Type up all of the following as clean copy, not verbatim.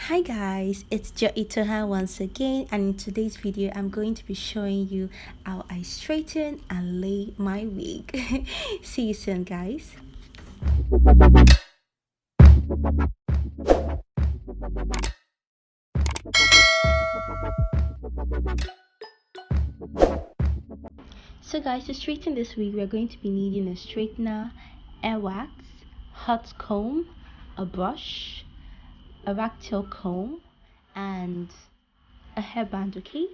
Hi guys, it's joyitohann once again, and in today's video I'm going to be showing you how I straighten and lay my wig. See you soon guys. So guys, to straighten this wig we're going to be needing a straightener, air wax, hot comb, a brush, a ragtail comb, and a hairband. Okay,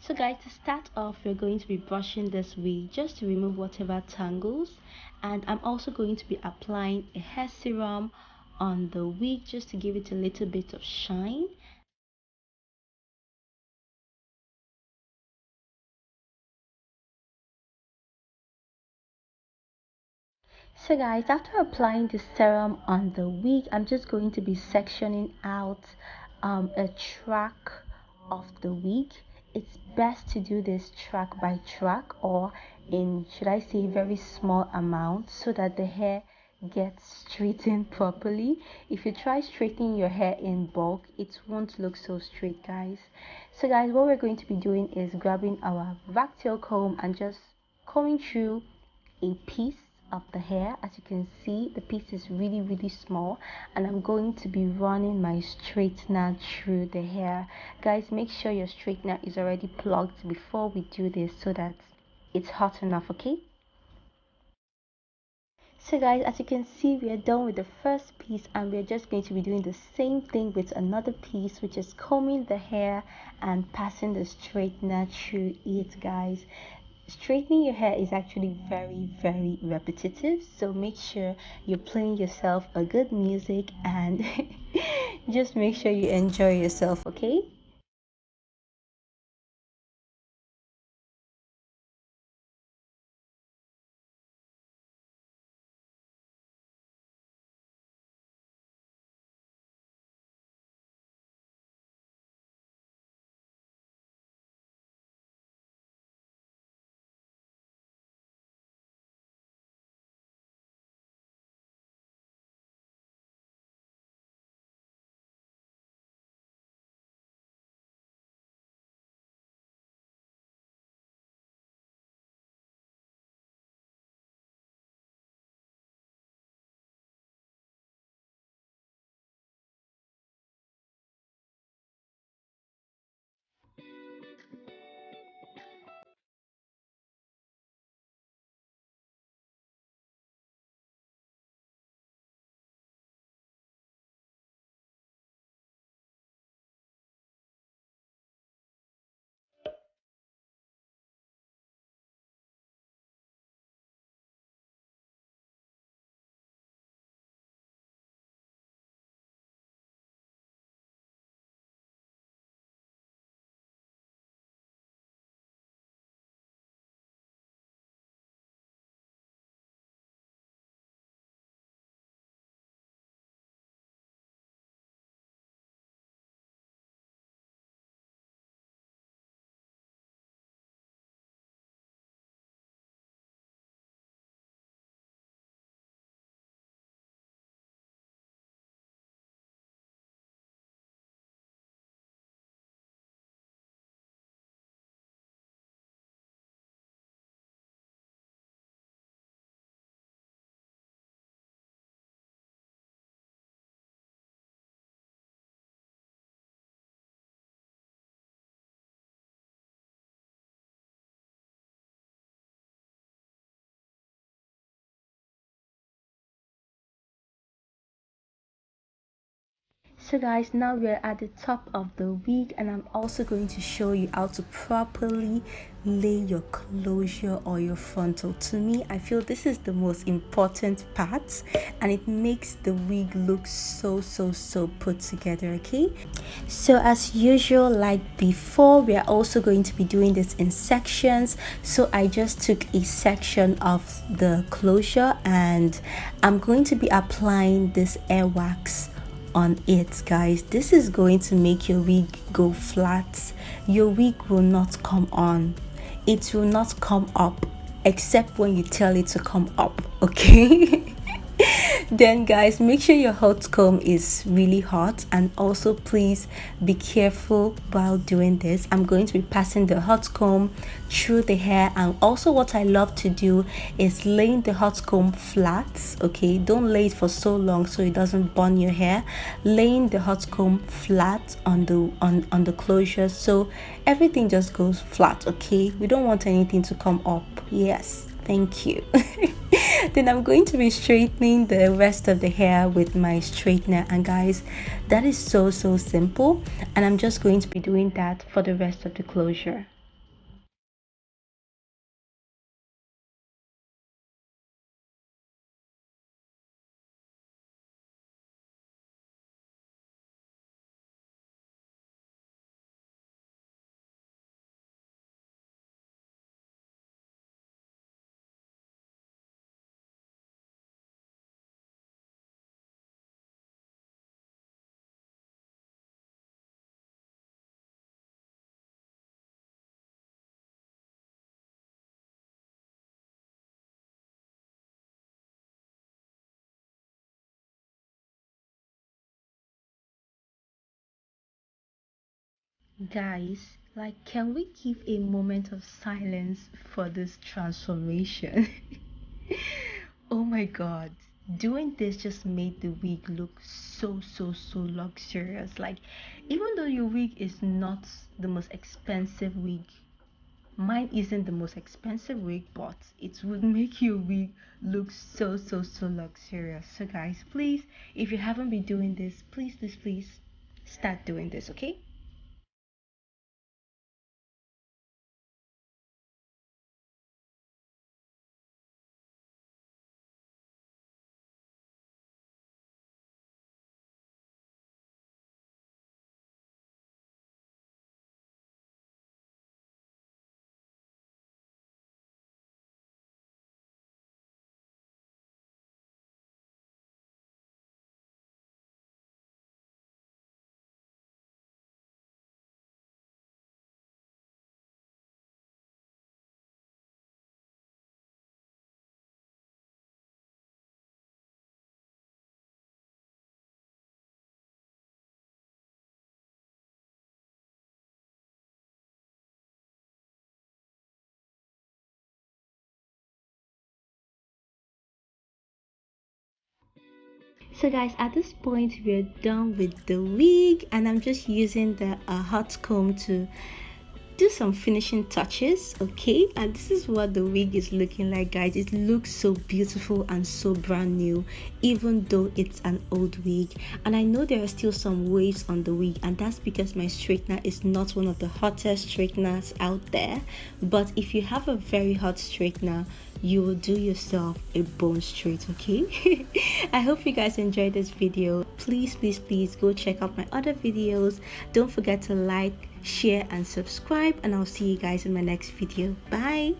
so guys, to start off we're going to be brushing this wig just to remove whatever tangles, and I'm also going to be applying a hair serum on the wig just to give it a little bit of shine. So guys, after applying the serum on the wig, I'm just going to be sectioning out a track of the wig. It's best to do this track by track, or in, should I say, very small amount, so that the hair gets straightened properly. If you try straightening your hair in bulk, it won't look so straight guys. So guys, what we're going to be doing is grabbing our ragtail comb and just combing through a piece of the hair. As you can see, the piece is really small, and I'm going to be running my straightener through the hair. Guys, make sure your straightener is already plugged before we do this so that it's hot enough. Okay, so guys, as you can see, we are done with the first piece, and we're just going to be doing the same thing with another piece, which is combing the hair and passing the straightener through it. Guys, straightening your hair is actually very repetitive, so make sure you're playing yourself a good music and just make sure you enjoy yourself. Okay, so guys, now we're at the top of the wig, and I'm also going to show you how to properly lay your closure or your frontal. To me, I feel this is the most important part, and it makes the wig look so put together. Okay, so as usual, like before, we are also going to be doing this in sections. So I just took a section of the closure, and I'm going to be applying this air wax on it. Guys, this is going to make your wig go flat. Your wig will not come on, it will not come up, except when you tell it to come up. Okay. Then guys, make sure your hot comb is really hot, and also please be careful while doing this. I'm going to be passing the hot comb through the hair, and also what I love to do is laying the hot comb flat. Okay, don't lay it for so long so it doesn't burn your hair. Laying the hot comb flat on the closure so everything just goes flat. Okay, we don't want anything to come up. Yes, thank you. Then I'm going to be straightening the rest of the hair with my straightener, and guys, that is so simple, and I'm just going to be doing that for the rest of the closure. Guys, like, can we give a moment of silence for this transformation? Oh my god, doing this just made the wig look so luxurious. Like, even though your wig is not the most expensive wig, mine isn't the most expensive wig, but it would make your wig look so luxurious. So guys, please, if you haven't been doing this, please start doing this, okay? So guys, at this point we're done with the wig, and I'm just using the hot comb to do some finishing touches. Okay, and this is what the wig is looking like, guys. It looks so beautiful and so brand new, even though it's an old wig. And I know there are still some waves on the wig, and that's because my straightener is not one of the hottest straighteners out there. But if you have a very hot straightener, you will do yourself a bone straight. Okay. I hope you guys enjoyed this video. Please go check out my other videos. Don't forget to like, share and subscribe, and I'll see you guys in my next video. Bye.